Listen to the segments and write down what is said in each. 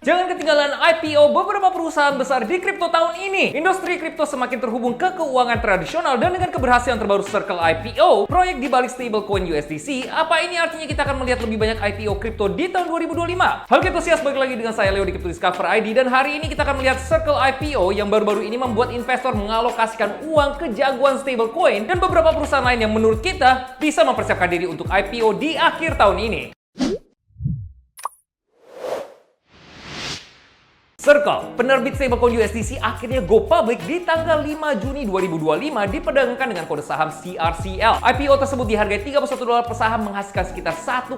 Jangan ketinggalan IPO beberapa perusahaan besar di kripto tahun ini. Industri kripto semakin terhubung ke keuangan tradisional dan dengan keberhasilan terbaru Circle IPO, proyek di balik stablecoin USDC, apa ini artinya kita akan melihat lebih banyak IPO kripto di tahun 2025? Halo Kriptosias, balik lagi dengan saya Leo di Crypto Discover ID dan hari ini kita akan melihat Circle IPO yang baru-baru ini membuat investor mengalokasikan uang ke jagoan stablecoin dan beberapa perusahaan lain yang menurut kita bisa mempersiapkan diri untuk IPO di akhir tahun ini. Circle, penerbit stablecoin USDC akhirnya go public di tanggal 5 Juni 2025 diperdagangkan dengan kode saham CRCL. IPO tersebut dihargai $31 per saham menghasilkan sekitar $1,05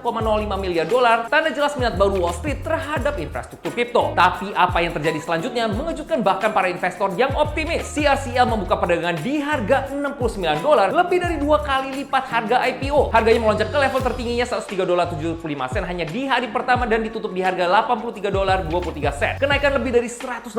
miliar, tanda jelas minat baru Wall Street terhadap infrastruktur kripto. Tapi apa yang terjadi selanjutnya mengejutkan bahkan para investor yang optimis. CRCL membuka perdagangan di harga $69, lebih dari 2 kali lipat harga IPO. Harganya melonjak ke level tertingginya $103.75 hanya di hari pertama dan ditutup di harga $83.23. Kenaikan lebih dari 168%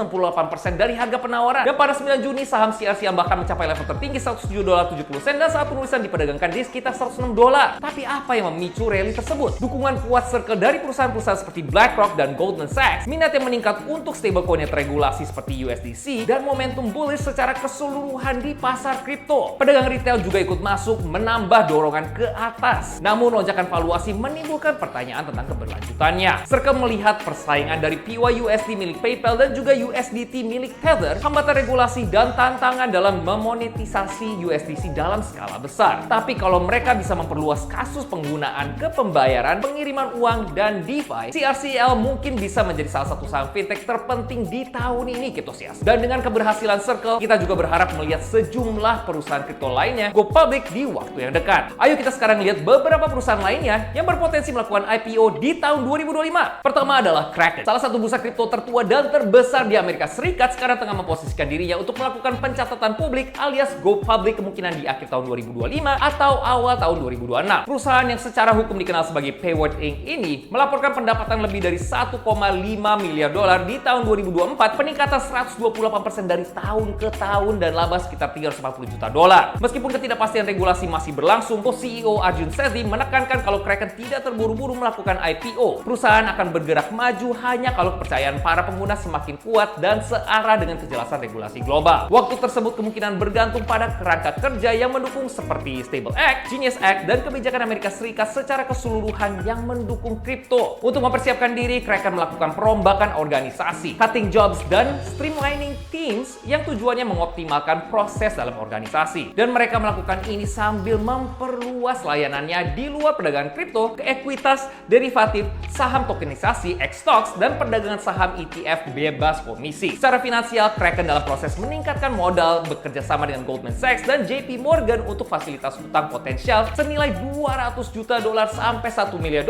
dari harga penawaran. Dan pada 9 Juni saham CRCL bahkan mencapai level tertinggi $107.70 dan saat penulisan diperdagangkan di sekitar $106. Tapi apa yang memicu rally tersebut? Dukungan kuat Circle dari perusahaan-perusahaan seperti BlackRock dan Goldman Sachs, minat yang meningkat untuk stablecoin yang teregulasi seperti USDC, dan momentum bullish secara keseluruhan di pasar kripto. Pedagang retail juga ikut masuk menambah dorongan ke atas. Namun lonjakan valuasi menimbulkan pertanyaan tentang keberlanjutannya. Circle melihat persaingan dari PYUSD milik PayPal dan juga USDT milik Tether, hambatan regulasi dan tantangan dalam memonetisasi USDC dalam skala besar. Tapi kalau mereka bisa memperluas kasus penggunaan ke pembayaran, pengiriman uang, dan DeFi, CRCL mungkin bisa menjadi salah satu saham fintech terpenting di tahun ini, Kriptosias. Dan dengan keberhasilan Circle, kita juga berharap melihat sejumlah perusahaan kripto lainnya go public di waktu yang dekat. Ayo kita sekarang lihat beberapa perusahaan lainnya yang berpotensi melakukan IPO di tahun 2025. Pertama adalah Kraken, salah satu bursa kripto tertua dan terbesar di Amerika Serikat, sekarang tengah memposisikan dirinya untuk melakukan pencatatan publik alias go public kemungkinan di akhir tahun 2025 atau awal tahun 2026. Perusahaan yang secara hukum dikenal sebagai Payward Inc. ini melaporkan pendapatan lebih dari $1,5 miliar di tahun 2024, peningkatan 128% dari tahun ke tahun dan laba sekitar $340 juta. Meskipun ketidakpastian regulasi masih berlangsung, CEO Arjun Sethi menekankan kalau Kraken tidak terburu-buru melakukan IPO. Perusahaan akan bergerak maju hanya kalau kepercayaan para pengguna semakin kuat dan searah dengan kejelasan regulasi global. Waktu tersebut kemungkinan bergantung pada kerangka kerja yang mendukung seperti Stable Act, Genius Act, dan kebijakan Amerika Serikat secara keseluruhan yang mendukung kripto. Untuk mempersiapkan diri, Kraken melakukan perombakan organisasi, cutting jobs, dan streamlining teams yang tujuannya mengoptimalkan proses dalam organisasi. Dan mereka melakukan ini sambil memperluas layanannya di luar perdagangan kripto ke ekuitas, derivatif, saham tokenisasi, X-Stocks, dan perdagangan saham ETF bebas komisi. Secara finansial, Kraken dalam proses meningkatkan modal bekerja sama dengan Goldman Sachs dan JP Morgan untuk fasilitas utang potensial senilai $200 juta sampai $1 miliar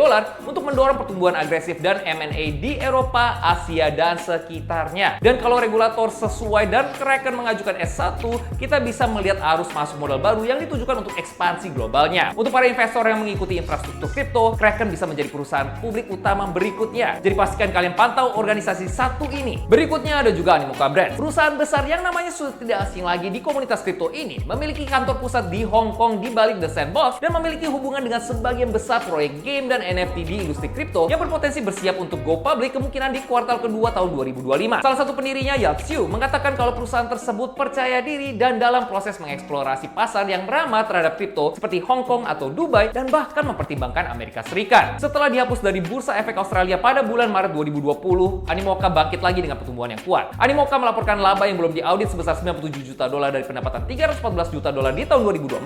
untuk mendorong pertumbuhan agresif dan M&A di Eropa, Asia, dan sekitarnya. Dan kalau regulator sesuai dan Kraken mengajukan S1, kita bisa melihat arus masuk modal baru yang ditujukan untuk ekspansi globalnya. Untuk para investor yang mengikuti infrastruktur kripto, Kraken bisa menjadi perusahaan publik utama berikutnya. Jadi pastikan kalian pantau organisasi satu ini. Berikutnya ada juga Animoca Brands. Perusahaan besar yang namanya sudah tidak asing lagi di komunitas kripto ini memiliki kantor pusat di Hong Kong di balik The Sandbox dan memiliki hubungan dengan sebagian besar proyek game dan NFT di industri kripto yang berpotensi bersiap untuk go public kemungkinan di kuartal kedua tahun 2025. Salah satu pendirinya, Yaxiu, mengatakan kalau perusahaan tersebut percaya diri dan dalam proses mengeksplorasi pasar yang ramah terhadap kripto seperti Hong Kong atau Dubai dan bahkan mempertimbangkan Amerika Serikat. Setelah dihapus dari Bursa Efek Australia pada bulan Maret 2020, Animoca bangkit lagi dengan pertumbuhan yang kuat. Animoca melaporkan laba yang belum diaudit sebesar $97 juta dari pendapatan $314 juta di tahun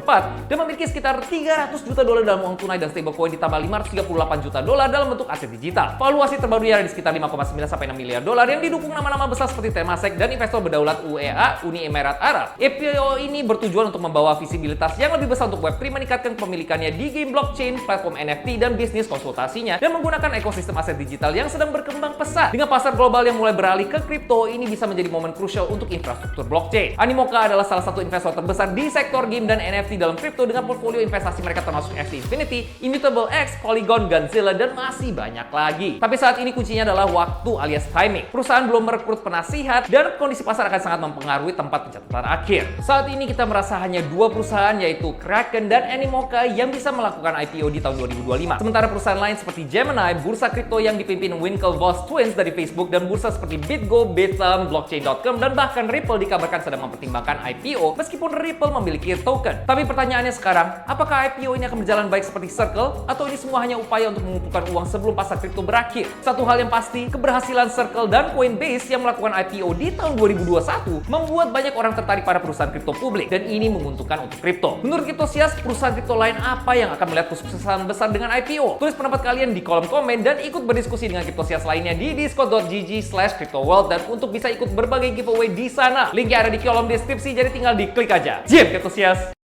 2024 dan memiliki sekitar $300 juta dalam uang tunai dan stablecoin ditambah $538 juta dalam bentuk aset digital. Valuasi terbarunya ada di sekitar 5,9 sampai 6 miliar yang didukung nama-nama besar seperti Temasek dan investor berdaulat UEA, Uni Emirat Arab. IPO ini bertujuan untuk membawa visibilitas yang lebih besar untuk Web3, meningkatkan kepemilikannya di game blockchain, platform NFT, dan bisnis konsultasinya dan menggunakan ekosistem aset digital yang sedang berkembang pesat. Dengan pasar global yang mulai beralih ke kripto, ini bisa menjadi momen krusial untuk infrastruktur blockchain. Animoca adalah salah satu investor terbesar di sektor game dan NFT dalam kripto dengan portfolio investasi mereka termasuk Axie Infinity, Immutable X, Polygon, Godzilla, dan masih banyak lagi. Tapi saat ini kuncinya adalah waktu alias timing. Perusahaan belum merekrut penasihat dan kondisi pasar akan sangat mempengaruhi tempat pencatatan akhir. Saat ini kita merasa hanya dua perusahaan yaitu Kraken dan Animoca yang bisa melakukan IPO di tahun 2025. Sementara perusahaan lain seperti Gemini, bursa kripto yang dipimpin Winklevoss Twins dari Facebook, dan bursa seperti BitGo, Bitstamp, Blockchain.com, dan bahkan Ripple dikabarkan sedang mempertimbangkan IPO meskipun Ripple memiliki token. Tapi pertanyaannya sekarang, apakah IPO ini akan berjalan baik seperti Circle atau ini semua hanya upaya untuk mengumpulkan uang sebelum pasar kripto berakhir? Satu hal yang pasti, keberhasilan Circle dan Coinbase yang melakukan IPO di tahun 2021 membuat banyak orang tertarik pada perusahaan kripto publik, dan ini menguntungkan untuk kripto. Menurut Cryptosias, perusahaan kripto lain apa yang akan melihat kesuksesan besar dengan IPO? Tulis pendapat kalian di kolom komen dan ikut berdiskusi dengan Cryptosias lainnya di discord.gg/cryptoworld, dan untuk bisa ikut berbagai giveaway di sana, linknya ada di kolom deskripsi, jadi tinggal diklik aja. Jim Cryptosias.